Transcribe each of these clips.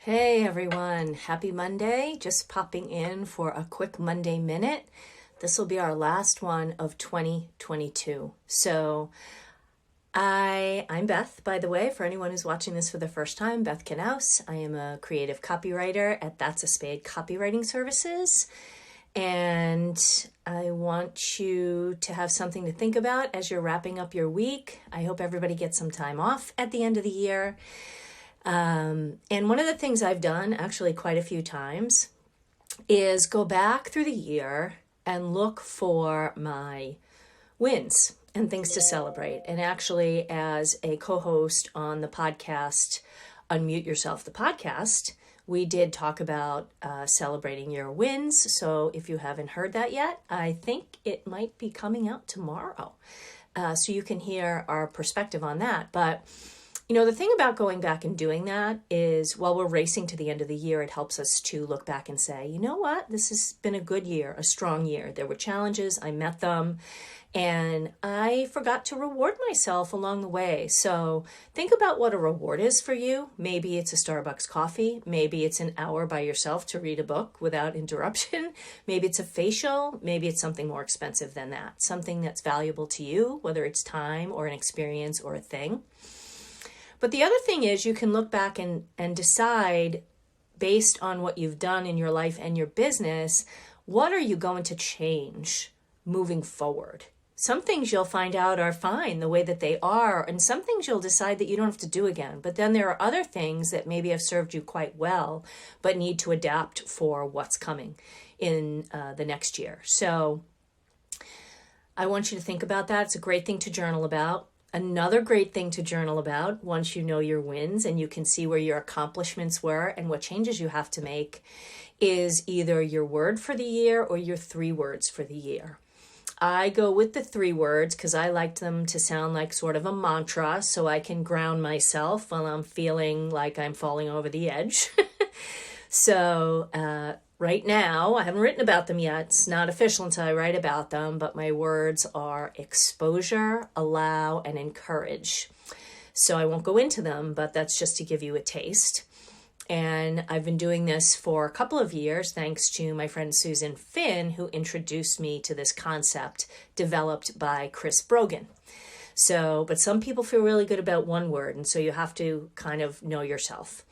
Hey everyone, happy Monday. Just popping in for a quick Monday minute. This will be our last one of 2022. I'm Beth, by the way, for anyone who's watching this for the first time, Beth Knaus. I am a creative copywriter at That's a Spade Copywriting Services. And I want you to have something to think about as you're wrapping up your week. I hope everybody gets some time off at the end of the year. And one of the things I've done actually quite a few times is go back through the year and look for my wins and things to celebrate. And actually, as a co-host on the podcast, Unmute Yourself, the podcast, we did talk about celebrating your wins. So if you haven't heard that yet, I think it might be coming out tomorrow. So you can hear our perspective on that. But the thing about going back and doing that is while we're racing to the end of the year, it helps us to look back and say, you know what, this has been a good year, a strong year. There were challenges, I met them, and I forgot to reward myself along the way. So think about what a reward is for you. Maybe it's a Starbucks coffee. Maybe it's an hour by yourself to read a book without interruption. Maybe it's a facial. Maybe it's something more expensive than that, something that's valuable to you, whether it's time or an experience or a thing. But the other thing is you can look back and decide based on what you've done in your life and your business, what are you going to change moving forward? Some things you'll find out are fine the way that they are, and some things you'll decide that you don't have to do again. But then there are other things that maybe have served you quite well, but need to adapt for what's coming in the next year. So I want you to think about that. It's a great thing to journal about. Another great thing to journal about once you know your wins and you can see where your accomplishments were and what changes you have to make is either your word for the year or your 3 words for the year. I go with the 3 words because I like them to sound like sort of a mantra so I can ground myself while I'm feeling like I'm falling over the edge. So right now, I haven't written about them yet. It's not official until I write about them, but my words are exposure, allow, and encourage. So I won't go into them, but that's just to give you a taste. And I've been doing this for a couple of years, thanks to my friend Susan Finn, who introduced me to this concept developed by Chris Brogan. But some people feel really good about one word, and so you have to kind of know yourself.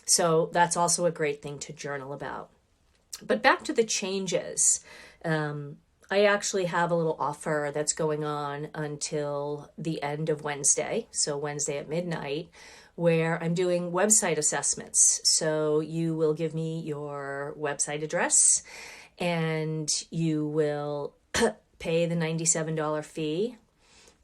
So that's also a great thing to journal about. But back to the changes. I actually have a little offer that's going on until the end of Wednesday, so Wednesday at midnight, where I'm doing website assessments. So you will give me your website address and you will pay the $97 fee.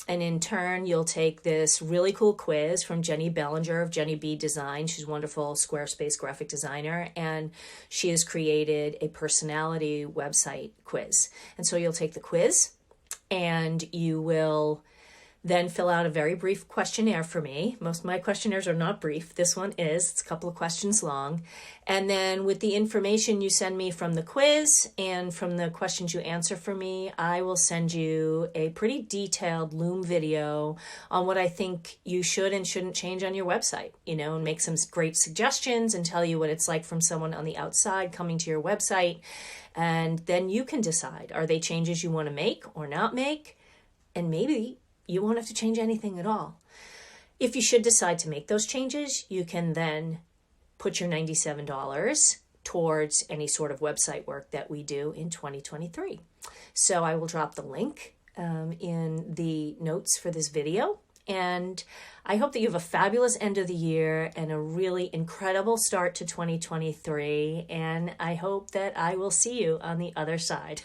And in turn, you'll take this really cool quiz from Jenny Bellinger of Jenny B Design. She's a wonderful Squarespace graphic designer, and she has created a personality website quiz. And so you'll take the quiz, and you will then fill out a very brief questionnaire for me. Most of my questionnaires are not brief. This one is. It's a couple of questions long. And then with the information you send me from the quiz and from the questions you answer for me, I will send you a pretty detailed Loom video on what I think you should and shouldn't change on your website, and make some great suggestions and tell you what it's like from someone on the outside coming to your website. And then you can decide, are they changes you want to make or not make? And maybe you won't have to change anything at all. If you should decide to make those changes, you can then put your $97 towards any sort of website work that we do in 2023. So I will drop the link in the notes for this video. And I hope that you have a fabulous end of the year and a really incredible start to 2023. And I hope that I will see you on the other side.